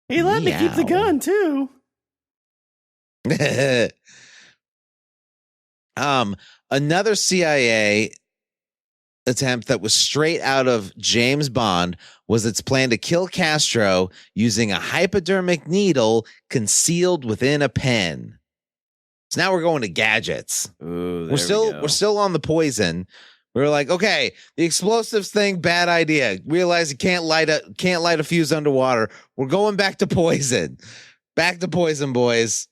Speaker 2: He let me keep the gun too.
Speaker 1: Another CIA attempt that was straight out of James Bond was its plan to kill Castro using a hypodermic needle concealed within a pen. So now we're going to gadgets.
Speaker 2: Ooh,
Speaker 1: we're still on the poison. We're like, okay, the explosives thing, bad idea. Realize you can't light a fuse underwater. We're going back to poison. Back to poison, boys.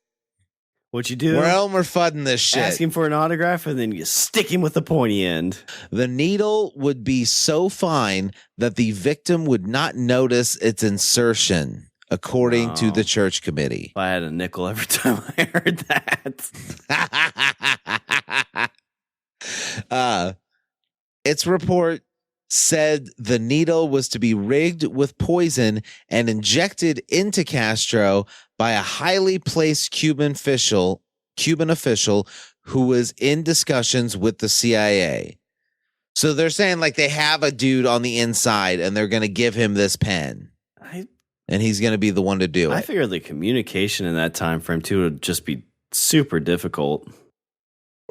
Speaker 2: What you do?
Speaker 1: We're Elmer Fudding this shit.
Speaker 2: Ask him for an autograph and then you stick him with the pointy end.
Speaker 1: The needle would be so fine that the victim would not notice its insertion, according to the church committee.
Speaker 2: If I had a nickel every time I heard that.
Speaker 1: Its report said the needle was to be rigged with poison and injected into Castro by a highly placed Cuban official who was in discussions with the CIA. So they're saying like they have a dude on the inside and they're going to give him this pen. And he's going to be the one to do it.
Speaker 2: I figure the communication in that time frame too would just be super difficult.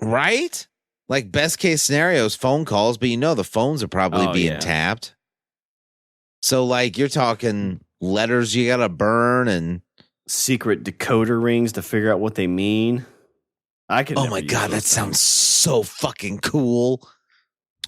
Speaker 1: Right? Like best case scenarios, phone calls, but the phones are probably being tapped. So like you're talking letters you got to burn and
Speaker 2: secret decoder rings to figure out what they mean.
Speaker 1: Oh my God, that sounds so fucking cool.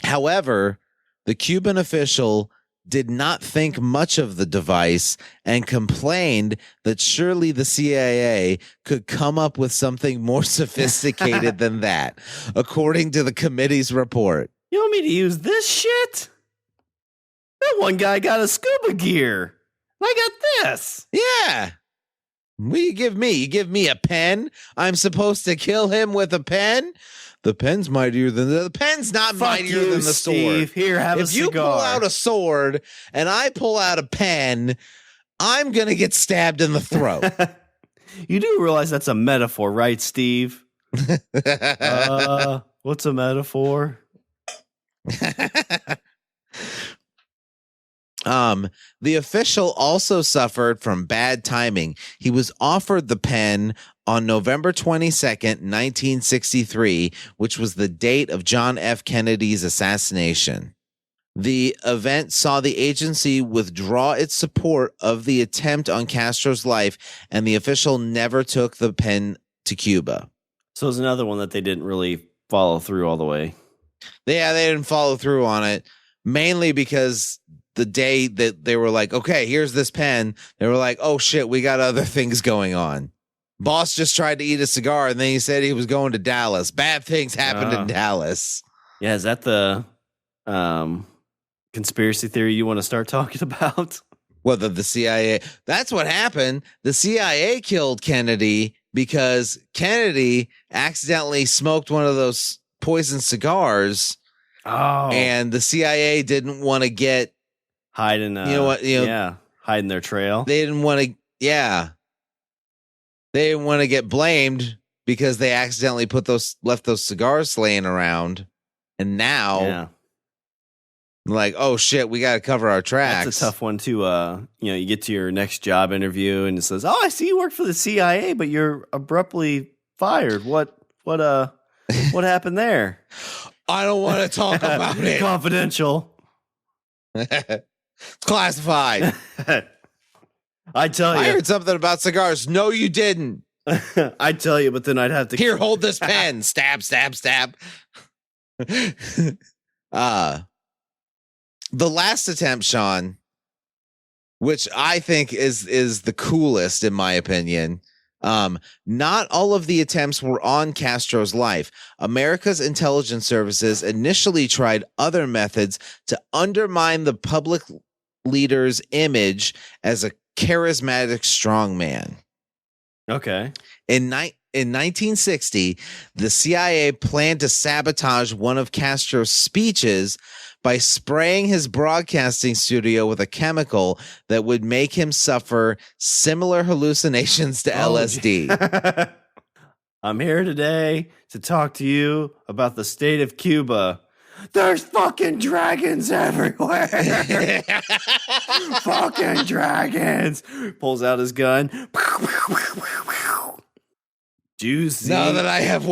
Speaker 1: However, the Cuban official did not think much of the device and complained that surely the CIA could come up with something more sophisticated than that, according to the committee's report.
Speaker 2: You want me to use this shit? That one guy got a scuba gear. I got this.
Speaker 1: Yeah. What do you give me? You give me a pen? I'm supposed to kill him with a pen? The pen's mightier than the pen's not mightier than the sword.
Speaker 2: Here, have a cigar.
Speaker 1: If you pull out a sword and I pull out a pen, I'm gonna get stabbed in the throat.
Speaker 2: You do realize that's a metaphor, right, Steve? What's a metaphor?
Speaker 1: The official also suffered from bad timing. He was offered the pen on November 22nd, 1963, which was the date of John F. Kennedy's assassination. The event saw the agency withdraw its support of the attempt on Castro's life, and the official never took the pen to Cuba.
Speaker 2: So it's another one that they didn't really follow through all the way.
Speaker 1: Yeah, they didn't follow through on it, mainly because the day that they were like, okay, here's this pen, they were like, oh shit, we got other things going on. Boss just tried to eat a cigar and then he said he was going to Dallas. Bad things happened in Dallas.
Speaker 2: Yeah, is that the conspiracy theory you want to start talking about?
Speaker 1: Whether the CIA, that's what happened. The CIA killed Kennedy because Kennedy accidentally smoked one of those poison cigars.
Speaker 2: Oh.
Speaker 1: And the CIA didn't want to get
Speaker 2: hiding hiding their trail.
Speaker 1: They didn't want to They didn't want to get blamed because they accidentally left those cigars laying around. And now Like, oh shit, we got to cover our tracks.
Speaker 2: That's a tough one to, you get to your next job interview and it says, "Oh, I see you work for the CIA, but you're abruptly fired. What happened there?"
Speaker 1: I don't want to talk about it.
Speaker 2: Confidential.
Speaker 1: It's classified.
Speaker 2: I tell you.
Speaker 1: I heard something about cigars. No, you didn't.
Speaker 2: I tell you, but then I'd have to
Speaker 1: Here, hold this pen. Stab, stab, stab. The last attempt, Shawn, which I think is the coolest in my opinion. Not all of the attempts were on Castro's life. America's intelligence services initially tried other methods to undermine the public leader's image as a charismatic strongman.
Speaker 2: Okay.
Speaker 1: In 1960, the CIA planned to sabotage one of Castro's speeches by spraying his broadcasting studio with a chemical that would make him suffer similar hallucinations to LSD.
Speaker 2: I'm here today to talk to you about the state of Cuba. There's fucking dragons everywhere. Fucking dragons. Pulls out his gun. Juicy.
Speaker 1: Now that I have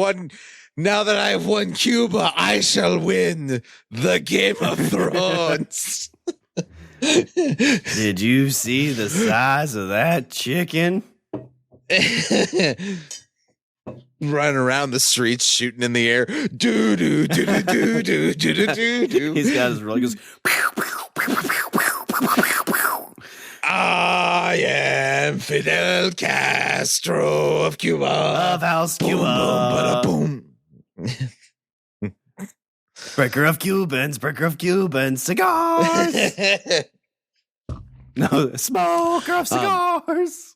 Speaker 1: won Cuba, I shall win the Game of Thrones.
Speaker 2: Did you see the size of that chicken?
Speaker 1: Running around the streets, shooting in the air. Do do do do do do do do do.
Speaker 2: He's got his roll. He goes.
Speaker 1: I am Fidel Castro of Cuba.
Speaker 2: Of House Cuba.
Speaker 1: Boom,
Speaker 2: Breaker of Cubans, cigars. No, smoker of cigars.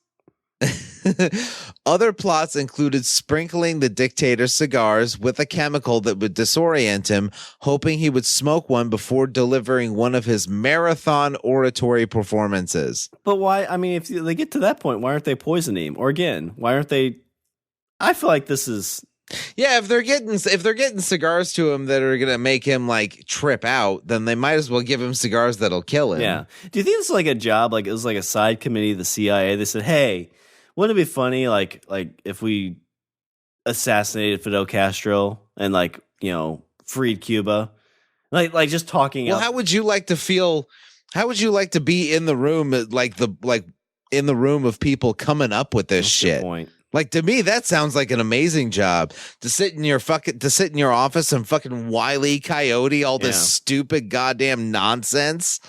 Speaker 1: Other plots included sprinkling the dictator's cigars with a chemical that would disorient him, hoping he would smoke one before delivering one of his marathon oratory performances.
Speaker 2: But why? I mean, if they get to that point, why aren't they poisoning him? Or again, why aren't they? I feel like this is.
Speaker 1: Yeah, if they're getting cigars to him that are gonna make him like trip out, then they might as well give him cigars that'll kill him.
Speaker 2: Yeah. Do you think this is like a job? Like it was like a side committee of the CIA. They said, "Hey, wouldn't it be funny, like if we assassinated Fidel Castro and freed Cuba, like just talking."
Speaker 1: Well,
Speaker 2: out.
Speaker 1: how would you like to feel? How would you like to be in the room, in the room of people coming up with this shit?
Speaker 2: Point.
Speaker 1: Like, to me, that sounds like an amazing job to sit in your office and fucking Wile E. Coyote all this stupid goddamn nonsense.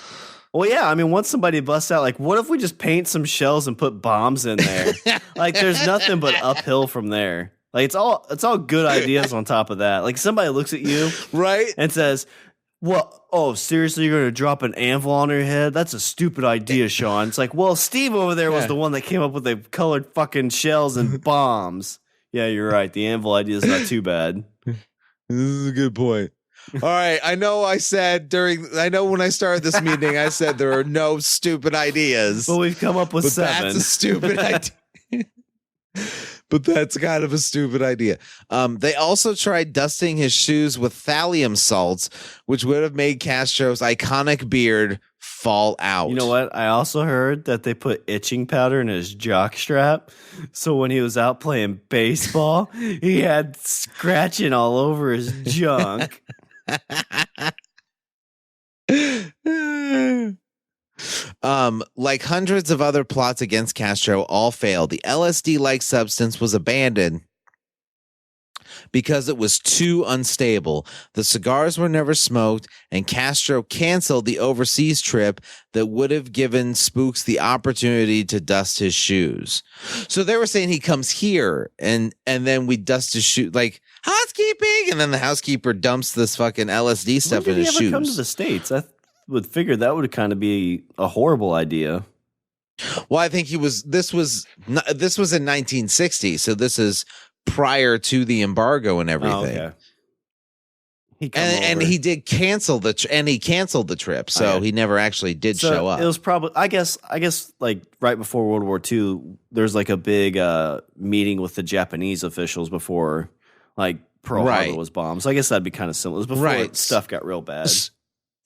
Speaker 2: Well, yeah. I mean, once somebody busts out, like, what if we just paint some shells and put bombs in there? Like, there's nothing but uphill from there. Like, it's all good ideas on top of that. Like, somebody looks at you,
Speaker 1: right,
Speaker 2: and says, "What? Oh, seriously, you're gonna drop an anvil on your head? That's a stupid idea, Shawn." It's like, well, Steve over there was the one that came up with the colored fucking shells and bombs. Yeah, you're right. The anvil idea is not too bad.
Speaker 1: This is a good point. All right, I know when I started this meeting, I said there are no stupid ideas.
Speaker 2: But we've come up with 7.
Speaker 1: That's a stupid idea. But that's kind of a stupid idea. They also tried dusting his shoes with thallium salts, which would have made Castro's iconic beard fall out.
Speaker 2: You know what? I also heard that they put itching powder in his jock strap. So when he was out playing baseball, he had scratching all over his junk.
Speaker 1: Like hundreds of other plots against Castro, all failed. The LSD-like substance was abandoned because it was too unstable. The cigars were never smoked, and Castro canceled the overseas trip that would have given Spooks the opportunity to dust his shoes. So they were saying he comes here, and then we dust his shoes, like housekeeping, and then the housekeeper dumps this fucking LSD stuff in his shoes.
Speaker 2: When did he ever come to the States? I would figure that would kind of be a horrible idea.
Speaker 1: Well, I think this was in 1960, so this is prior to the embargo and everything.
Speaker 2: Oh, okay.
Speaker 1: And he did cancel the trip, so he never actually did show up.
Speaker 2: It was probably, I guess, like right before World War II, there's like a big meeting with the Japanese officials before like Pearl Harbor was bombed. So I guess that'd be kind of similar. It was before stuff got real bad.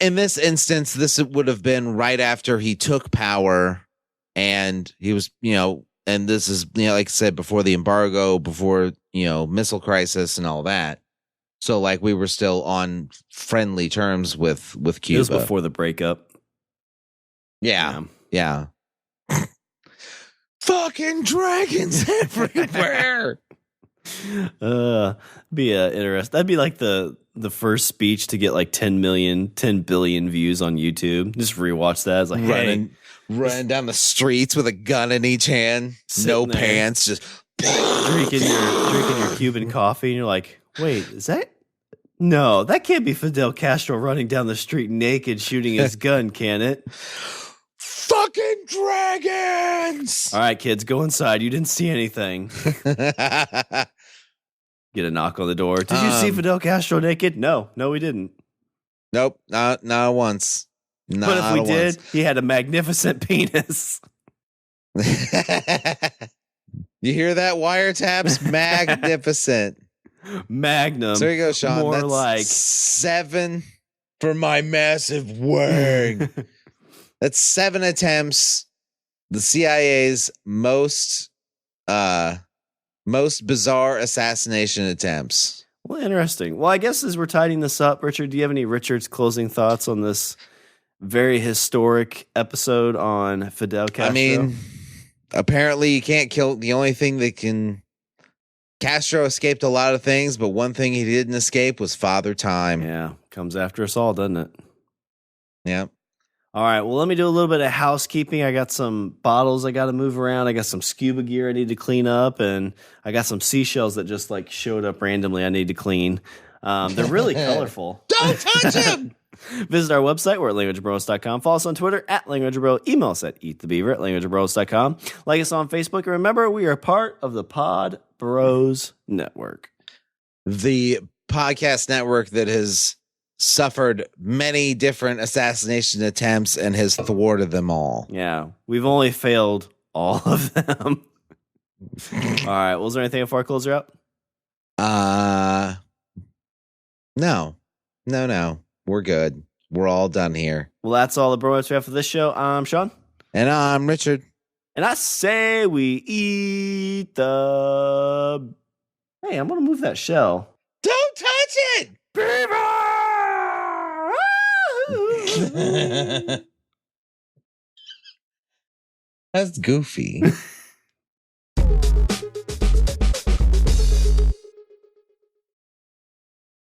Speaker 1: in this instance, this would have been right after he took power, and he was, and this is, like I said, before the embargo, before, missile crisis and all that. So like we were still on friendly terms with Cuba.
Speaker 2: It was before the breakup.
Speaker 1: Yeah. Fucking dragons everywhere.
Speaker 2: Be interesting. That'd be like the first speech to get like 10 billion views on YouTube. Just rewatch that. It's like
Speaker 1: running down the streets with a gun in each hand, no there, pants, just
Speaker 2: drinking your Cuban coffee, and you're like, wait, is that? No, that can't be Fidel Castro running down the street naked shooting his gun, can it?
Speaker 1: Fucking dragons!
Speaker 2: All right, kids, go inside. You didn't see anything. Get a knock on the door. Did you see Fidel Castro naked? No, we didn't.
Speaker 1: Nope, not once.
Speaker 2: But if we did, he had a magnificent penis.
Speaker 1: You hear that, wiretaps? Magnificent.
Speaker 2: Magnum.
Speaker 1: So there you go, Shawn.
Speaker 2: More
Speaker 1: That's
Speaker 2: like
Speaker 1: 7 for my massive wang. That's 7 attempts. The CIA's most bizarre assassination attempts.
Speaker 2: Well, interesting. Well, I guess as we're tidying this up, Richard, do you have any Richard's closing thoughts on this very historic episode on Fidel Castro?
Speaker 1: I mean, apparently you can't kill. The only thing that can. Castro escaped a lot of things, but one thing he didn't escape was Father Time.
Speaker 2: Yeah, comes after us all, doesn't it?
Speaker 1: Yeah.
Speaker 2: All right, well, let me do a little bit of housekeeping. I got some bottles I got to move around. I got some scuba gear I need to clean up, and I got some seashells that just like showed up randomly I need to clean. They're really colorful.
Speaker 1: Don't touch them!
Speaker 2: Visit our website. We're at languageofbromance.com. Follow us on Twitter at languageofbro. Email us at eatthebeaver at languageofbromance.com. Like us on Facebook. And remember, we are part of the Pod Bros Network.
Speaker 1: The podcast network that has suffered many different assassination attempts and has thwarted them all.
Speaker 2: Yeah, we've only failed all of them. All right, well, is there anything before I close her out?
Speaker 1: No. We're good. We're all done here.
Speaker 2: Well, that's all the bromance we have for this show. I'm Shawn.
Speaker 1: And I'm Richard.
Speaker 2: And I say we eat the... Hey, I'm going to move that shell.
Speaker 1: Don't touch it! Beaver! That's goofy.